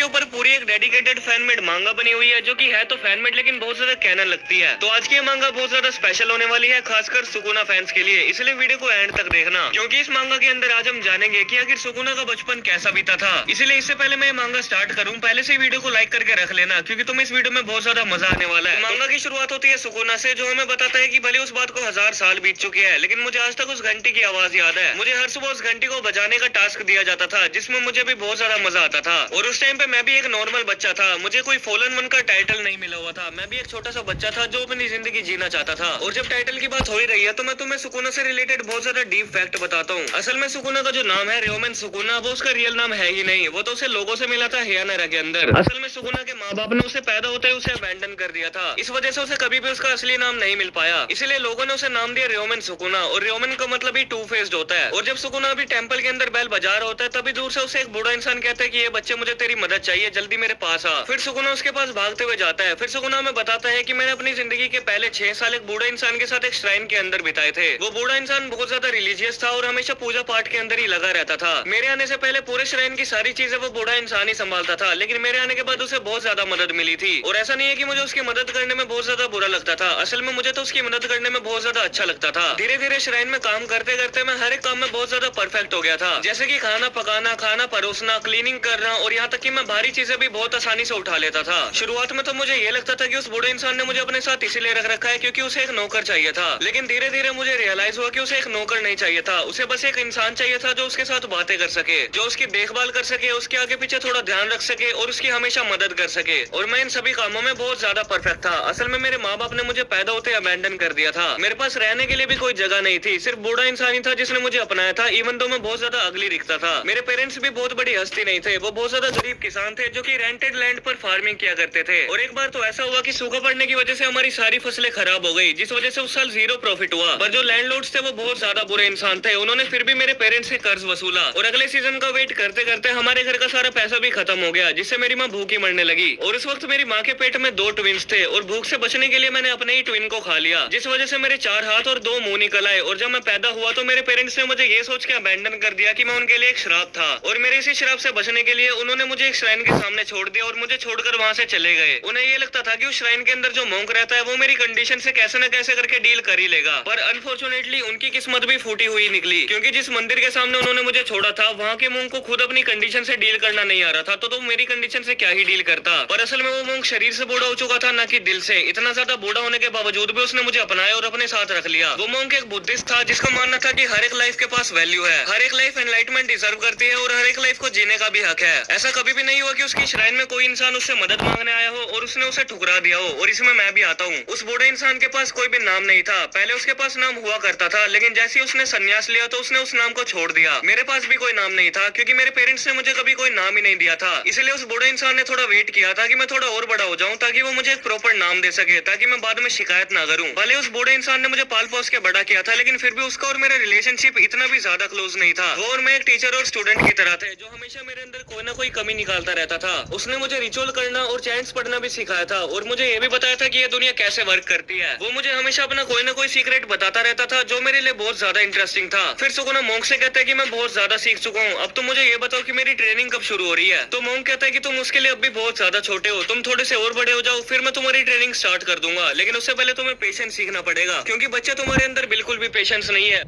ऊपर पूरी एक डेडिकेटेड फैनमेड मांगा बनी हुई है, जो कि है तो फैनमेड लेकिन बहुत ज्यादा कैनन लगती है। तो आज की ये मांगा बहुत ज्यादा स्पेशल होने वाली है, खासकर सुकुना फैंस के लिए, इसलिए वीडियो को एंड तक देखना, क्योंकि इस मांगा के अंदर आज हम जानेंगे कि आखिर सुकुना का बचपन कैसा बीता था। इसलिए इससे पहले मैं मांगा स्टार्ट करूं, पहले से वीडियो को लाइक करके रख लेना, क्योंकि तुम्हें इस वीडियो में बहुत ज्यादा मजा आने वाला है। मांगा की शुरुआत होती है सुकुना से, जो हमें बताता है कि भले उस बात को 1000 साल बीत चुके हैं, लेकिन मुझे आज तक उस घंटी की आवाज याद है। मुझे हर सुबह उस घंटी को बजाने का टास्क दिया जाता था, जिसमें मुझे भी बहुत ज्यादा मजा आता था। और उस टाइम पे मैं भी एक नॉर्मल बच्चा था, मुझे कोई फॉलन वन का टाइटल नहीं मिला हुआ था। मैं भी एक छोटा सा बच्चा था जो अपनी जिंदगी जीना चाहता था। और जब टाइटल की बात हो ही रही है, तो मैं तुम्हें सुकुना से रिलेटेड बहुत ज्यादा डीप फैक्ट बताता हूँ। असल में सुकुना का जो नाम है रियोमेन सुकुना, वो उसका रियल नाम है ही नहीं, वो तो उसे लोगों से मिला था हेयानारा के अंदर। असल में सुकुना के माँ बाप ने उसे पैदा होते ही उसे अबैंडन कर दिया था, इस वजह से उसे कभी भी उसका असली नाम नहीं मिल पाया। इसलिए लोगों ने उसे नाम दिया रियोमेन सुकुना। और रियोमेन का मतलब ही टू फेस्ड होता है। और जब सुकुना अभी टेंपल के अंदर बेल बजा रहा होता है, तभी दूर से उसे एक बूढ़ा इंसान कहता है कि ये बच्चे, मुझे तेरी मदद चाहिए, जल्दी मेरे पास आ। फिर सुकुना उसके पास भागते हुए जाता है। फिर सुकुना हमें बताता है कि मैंने अपनी जिंदगी के पहले 6 साल एक बूढ़े इंसान के साथ एक श्राइन के अंदर बिताए थे। वो बूढ़ा इंसान बहुत ज्यादा रिलीजियस था और हमेशा पूजा पाठ के अंदर ही लगा रहता था। मेरे आने से पहले पूरे श्राइन की सारी चीजें वो बूढ़ा इंसान ही संभालता था, लेकिन मेरे आने के बाद उसे बहुत ज्यादा मदद मिली थी। और ऐसा नहीं है कि मुझे उसकी मदद करने में बहुत ज्यादा बुरा लगता था, असल में मुझे तो उसकी मदद करने में बहुत ज्यादा अच्छा लगता था। धीरे धीरे श्राइन में काम करते करते मैं हर एक काम में बहुत ज्यादा परफेक्ट हो गया था, जैसे कि खाना पकाना, खाना परोसना, क्लीनिंग करना, और यहाँ तक कि मैं भारी चीजें भी बहुत आसानी से उठा लेता था। शुरुआत में तो मुझे ये लगता था कि उस बूढ़े इंसान ने मुझे अपने साथ इसीलिए रख रखा है क्योंकि उसे एक नौकर चाहिए था, लेकिन धीरे धीरे मुझे रियलाइज हुआ कि उसे एक नौकर नहीं चाहिए था, उसे बस एक इंसान चाहिए था जो उसके साथ बातें कर सके, जो उसकी देखभाल कर सके, उसके आगे पीछे थोड़ा ध्यान रख सके और उसकी हमेशा मदद कर सके। और मैं इन सभी कामों में बहुत ज्यादा परफेक्ट था। असल में मेरे माँ बाप ने मुझे पैदा होते अबैंडन कर दिया था। मेरे पास रहने के लिए भी कोई जगह नहीं थी, सिर्फ बूढ़ा इंसान ही था जिसने मुझे अपनाया था, इवन दो मैं बहुत ज्यादा अगली दिखता था। मेरे पेरेंट्स भी बहुत बड़ी हस्ती नहीं थे, वो बहुत ज्यादा गरीब किसान थे जो कि रेंटेड लैंड पर फार्मिंग किया करते थे। और एक बार तो ऐसा हुआ कि सूखा पड़ने की वजह से हमारी सारी फसलें खराब हो गई, जिस वजह से उस साल 0 प्रॉफिट हुआ। पर जो लैंडलॉर्ड्स थे वो बहुत ज्यादा बुरे इंसान थे, उन्होंने फिर भी मेरे पेरेंट्स से कर्ज वसूला। और अगले सीजन का वेट करते करते हमारे घर का सारा पैसा भी खत्म हो गया, जिससे मेरी माँ भूखी मरने लगी। और उस वक्त मेरी माँ के पेट में 2 ट्विंस थे, और भूख से बचने के लिए मैंने अपने ही ट्विन को खा लिया, जिस वजह से मेरे 4 हाथ और 2 मुंह निकल आए। और जब मैं पैदा हुआ तो मेरे पेरेंट्स ने मुझे ये सोच के अबैंडन कर दिया कि मैं उनके लिए एक श्राप था, और मेरे इसी श्राप से बचने के लिए उन्होंने मुझे एक श्राइन के सामने छोड़ दिया और मुझे छोड़कर वहाँ से चले गए। उन्हें ये लगता था कि उस श्राइन के अंदर जो मोंक रहता है वो मेरी कंडीशन से कैसे न कैसे करके डील कर ही लेगा। पर अनफॉर्चुनेटली उनकी किस्मत भी फूटी हुई निकली, क्योंकि जिस मंदिर के सामने उन्होंने मुझे छोड़ा था, वहाँ के मोंक को खुद अपनी कंडीशन से डील करना नहीं आ रहा था, तो मेरी कंडीशन से क्या ही डील करता। पर असल में वो मोंक शरीर से बूढ़ा हो चुका था, ना कि दिल से। इतना ज्यादा बूढ़ा होने के बावजूद भी उसने मुझे अपनाया और अपने साथ रख लिया। वो मोंक एक बुद्धिस्ट था जिसका मानना था कि हर एक लाइफ के पास वैल्यू है, हर एक लाइफ एनलाइटमेंट डिजर्व करती है और हर एक लाइफ को जीने का भी हक है। ऐसा कभी भी नहीं हुआ कि उसकी श्राइन में कोई इंसान उससे मदद मांगने आया हो और उसने उसे ठुकरा दिया हो। और इसमें मैं भी आता हूँ। उस बूढ़े इंसान के पास कोई भी नाम नहीं था, पहले उसके पास नाम हुआ करता था, लेकिन जैसे ही उसने संन्यास लिया तो उसने उस नाम को छोड़ दिया। मेरे पास भी कोई नाम नहीं था, क्योंकि मेरे पेरेंट्स ने मुझे कभी कोई नाम ही नहीं दिया था। इसलिए उस बूढ़े इंसान ने थोड़ा वेट किया था कि मैं थोड़ा और बड़ा हो जाऊं, ताकि वो मुझे एक प्रॉपर नाम दे सके, ताकि मैं बाद में शिकायत ना करूं। भले उस बूढ़े इंसान ने मुझे पाल पोस के बड़ा किया था, लेकिन फिर भी उसका और मेरा रिलेशनशिप इतना भी ज्यादा क्लोज नहीं था। वो और मैं एक टीचर और स्टूडेंट की तरह थे, जो हमेशा मेरे अंदर कोई ना कोई कमी निकालता रहता था। उसने मुझे रिचुअल करना और चैंट्स पढ़ना भी सिखाया था, और मुझे ये भी बताया था कि ये दुनिया कैसे वर्क करती है। वो मुझे हमेशा अपना कोई ना कोई सीक्रेट बताता रहता था, जो मेरे लिए बहुत ज्यादा इंटरेस्टिंग था। फिर सुकुना मोंक से कहता है कि मैं बहुत ज्यादा सीख चुका हूँ, अब तुम मुझे ये बताओ कि मेरी ट्रेनिंग कब शुरू हो रही है। तो मोंक कहता है कि तुम उसके लिए अब भी बहुत ज्यादा छोटे हो, तुम थोड़े से और बड़े हो जाओ, फिर मैं तुम्हारी ट्रेनिंग स्टार्ट कर दूंगा। लेकिन उससे पहले तुम्हें पेशेंस सीखना पड़ेगा, क्योंकि बच्चे तुम्हारे अंदर बिल्कुल भी पेशेंस नहीं है।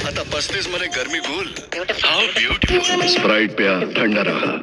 आता 35 मध्ये गर्मी भूल। How beautiful. स्प्राइट पिया, ठंडा रहा।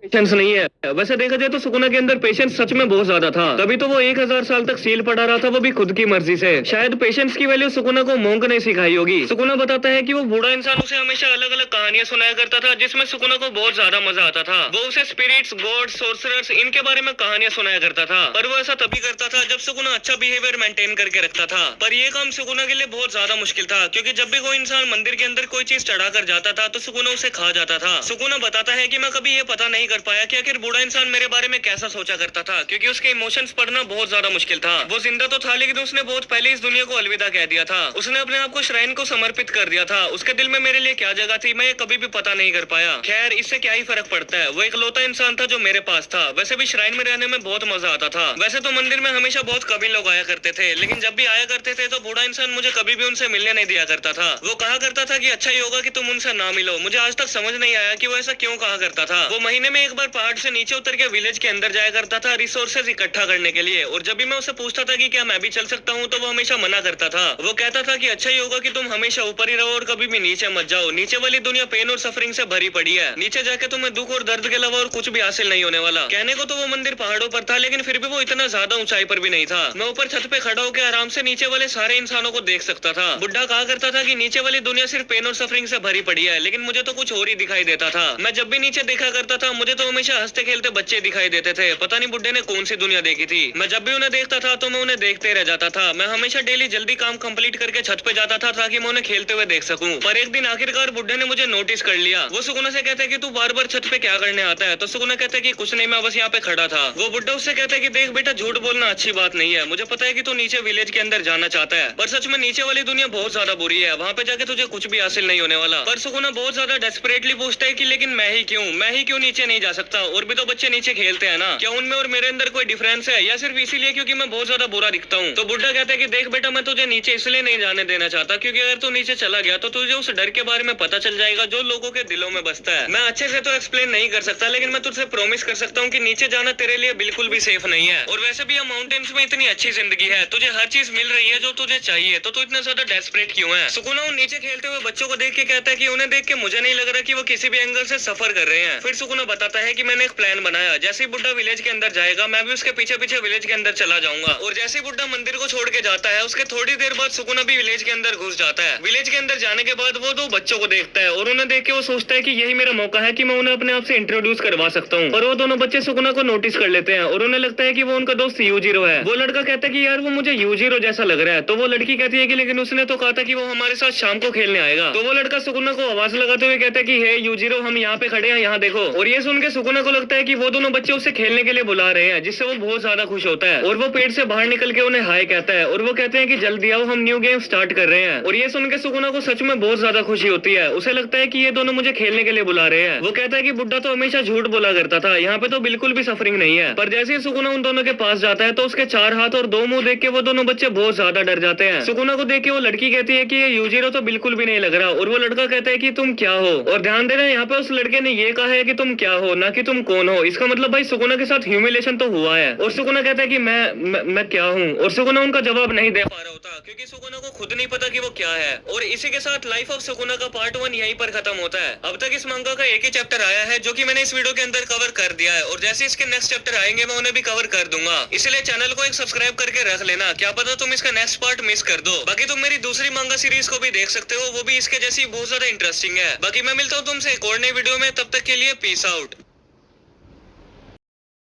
पेशेंस नहीं है। वैसे देखा जाए तो सुकुना के अंदर पेशेंस सच में बहुत ज्यादा था, तभी तो वो 1000 साल तक सील पड़ा रहा था, वो भी खुद की मर्जी से। शायद पेशेंस की वैल्यू सुकुना को मोंक ने सिखाई होगी। सुकुना बताता है कि वो बूढ़ा इंसान उसे हमेशा अलग अलग कहानियां सुनाया करता था, जिसमें सुकुना को बहुत ज्यादा मजा आता था। वो उसे स्पिरिट्स, गॉड, सोर्सरर्स, इनके बारे में कहानियां सुनाया करता था। पर वो ऐसा तभी करता था जब सुकुना अच्छा बिहेवियर मेंटेन करके रखता था। पर ये काम सुकुना के लिए बहुत ज्यादा मुश्किल था, क्योंकि जब भी कोई इंसान मंदिर के अंदर कोई चीज चढ़ा कर जाता था तो सुकुना उसे खा जाता था। सुकुना बताता है कि मैं कभी ये पता नहीं कर कर पाया कि आखिर बूढ़ा इंसान मेरे बारे में कैसा सोचा करता था, क्योंकि उसके इमोशंस पढ़ना बहुत ज्यादा मुश्किल था। वो जिंदा तो था लेकिन उसने बहुत पहले इस दुनिया को अलविदा कह दिया था। उसने अपने आप को श्राइन को समर्पित कर दिया था। उसके दिल में मेरे लिए क्या जगह थी मैं ये कभी भी पता नहीं कर पाया। खैर इससे क्या ही फर्क पड़ता है, वो इकलौता इंसान था जो मेरे पास था। वैसे भी श्राइन में रहने में बहुत मजा आता था। वैसे तो मंदिर में हमेशा बहुत कभी लोग आया करते थे, लेकिन जब भी आया करते थे तो बूढ़ा इंसान मुझे कभी भी उनसे मिलने नहीं दिया करता था। वो कहा करता था कि अच्छा ही होगा कि तुम उनसे ना मिलो। मुझे आज तक समझ नहीं आया कि वो ऐसा क्यों कहा करता था। वो महीने में एक बार पहाड़ से नीचे उतर के विलेज के अंदर जाया करता था रिसोर्सेज इकट्ठा करने के लिए, और जब भी मैं उससे पूछता था कि क्या मैं भी चल सकता हूँ तो वो हमेशा मना करता था। वो कहता था कि अच्छा ही होगा कि तुम हमेशा ऊपर ही रहो और कभी भी नीचे मत जाओ। नीचे वाली दुनिया पेन और सफरिंग से भरी पड़ी है। नीचे जाके तुम्हें दुख और दर्द के अलावा और कुछ भी हासिल नहीं होने वाला। कहने को तो वो मंदिर पहाड़ों पर था, लेकिन फिर भी वो इतना ज्यादा ऊंचाई पर भी नहीं था। मैं ऊपर छत पे खड़ा होकर आराम से नीचे वाले सारे इंसानों को देख सकता था। बुढ़ा कहा करता था कि नीचे वाली दुनिया सिर्फ पेन और सफरिंग से भरी पड़ी है, लेकिन मुझे तो कुछ और ही दिखाई देता था। मैं जब भी नीचे देखा करता था मुझे तो हमेशा हंसते खेलते बच्चे दिखाई देते थे। पता नहीं बुढ़े ने कौन सी दुनिया देखी थी। मैं जब भी उन्हें देखता था तो मैं उन्हें देखते रह जाता था। मैं हमेशा डेली जल्दी काम कंप्लीट करके छत पे जाता था ताकि मैं उन्हें खेलते हुए देख सकूं। पर एक दिन आखिरकार बुढ़े ने मुझे नोटिस कर लिया। वो सुकुना से कहता है कि तू बार बार छत पे क्या करने आता है, तो सुकुना कहता है कि कुछ नहीं, मैं बस यहाँ पे खड़ा था। वो बुढ़ा उससे कहता है कि देख बेटा, झूठ बोलना अच्छी बात नहीं है। मुझे पता है कि तू नीचे विलेज के अंदर जाना चाहता है, पर सच में नीचे वाली दुनिया बहुत ज्यादा बुरी है। वहाँ पे जाके तुझे कुछ भी हासिल नहीं होने वाला। पर सुकुना बहुत ज्यादा डेस्परेटली पूछता है कि लेकिन मैं ही क्यों नीचे नहीं जा सकता? और भी तो बच्चे नीचे खेलते हैं ना, क्या उनमें और मेरे अंदर कोई डिफरेंस है, या सिर्फ इसीलिए क्योंकि मैं बहुत ज्यादा बुरा दिखता हूँ? तो बुढ़ा कहता है कि देख बेटा, मैं तुझे नीचे इसलिए नहीं जाने देना चाहता क्योंकि अगर तू नीचे चला गया तो तुझे उस डर के बारे में पता चल जाएगा जो लोगों के दिलों में बसता है। मैं अच्छे से तो एक्सप्लेन नहीं कर सकता, लेकिन मैं तुझसे प्रॉमिस कर सकता हूँ कि नीचे जाना तेरे लिए बिल्कुल भी सेफ नहीं है। और वैसे भी ये माउंटेन्स में इतनी अच्छी जिंदगी है, तुझे हर चीज मिल रही है जो तुझे चाहिए, तो तू इतना ज्यादा डेस्परेट क्यों है? सुकुना उन नीचे खेलते हुए बच्चों को देख के कहता है कि उन्हें देख के मुझे नहीं लग रहा कि वो किसी भी एंगल से सफर कर रहे हैं। फिर सुकुना बताता है कि मैंने एक प्लान बनाया, जैसे ही बुढ़ा विलेज के अंदर जाएगा मैं भी उसके पीछे पीछे विलेज के अंदर चला जाऊंगा। और जैसे ही बुढ़ा मंदिर को छोड़ के जाता है उसके थोड़ी देर बाद सुकुना भी विलेज के अंदर घुस जाता है। विलेज के अंदर जाने के बाद वो दो बच्चों को देखता है और उन्हें देख के वो सोचता है कि यही मेरा मौका है कि मैं उन्हें अपने आप से इंट्रोड्यूस करवा सकता हूँ। और वो दोनों बच्चे सुकुना को नोटिस कर लेते हैं और उन्हें लगता है कि वो उनका दोस्त यूजीरो है। वो लड़का कहता है कि यार वो मुझे यूजीरो जैसा लग रहा है। तो वो लड़की कहती है कि लेकिन उसने तो कहा था कि वो हमारे साथ शाम को खेलने आएगा। तो वो लड़का सुकुना को आवाज लगाते हुए कहता है कि हे यूजीरो, हम यहाँ पे खड़े हैं, यहाँ देखो। और ये सुन के सुकुना को लगता है कि वो दोनों बच्चे उससे खेलने के लिए बुला रहे हैं, जिससे वो बहुत ज्यादा खुश होता है। और वो पेड़ से बाहर निकल के उन्हें हाय कहता है और वो कहते हैं कि जल्दी आओ, हम न्यू गेम स्टार्ट कर रहे हैं। और ये सुन के सुकुना को सच में बहुत ज्यादा खुशी होती है। उसे लगता है कि ये दोनों मुझे खेलने के लिए बुला रहे हैं। वो कहता है कि बुड्ढा तो हमेशा झूठ बोला करता था, यहाँ पे तो बिल्कुल भी सफरिंग नहीं है। पर जैसे ही सुकुना उन दोनों के पास जाता है तो उसके 4 हाथ और 2 मुंह देख के वो दोनों बच्चे बहुत ज्यादा डर जाते हैं। सुकुना को देख के वो लड़की कहती है कि ये यूजीरो तो बिल्कुल भी नहीं लग रहा। और वो लड़का कहता है कि तुम क्या हो? और ध्यान देना, यहाँ पे उस लड़के ने ये कहा है कि तुम क्या हो, ना कि तुम कौन हो। इसका मतलब भाई सुकुना के साथ ह्यूमिलेशन तो हुआ है। और सुकुना कहता है कि मैं क्या हूँ? और सुकुना उनका जवाब नहीं दे पा रहा होता क्योंकि सुकुना को खुद नहीं पता कि वो क्या है। और इसी के साथ लाइफ ऑफ सुकुना का पार्ट 1 यहीं पर खत्म होता है। अब तक इस मांगा का एक ही चैप्टर आया है जो कि मैंने इस वीडियो के अंदर कवर कर दिया है, और जैसे इसके नेक्स्ट चैप्टर आएंगे मैं उन्हें भी कवर कर दूंगा। इसलिए चैनल को एक सब्सक्राइब करके रख लेना, क्या पता तुम इसका नेक्स्ट पार्ट मिस कर दो। बाकी तुम मेरी दूसरी मांगा सीरीज को भी देख सकते हो, वो भी इसके जैसी बहुत ज्यादा इंटरेस्टिंग है। बाकी मैं मिलता हूँ तुमसे एक और नई वीडियो में, तब तक के लिए पीस आउट।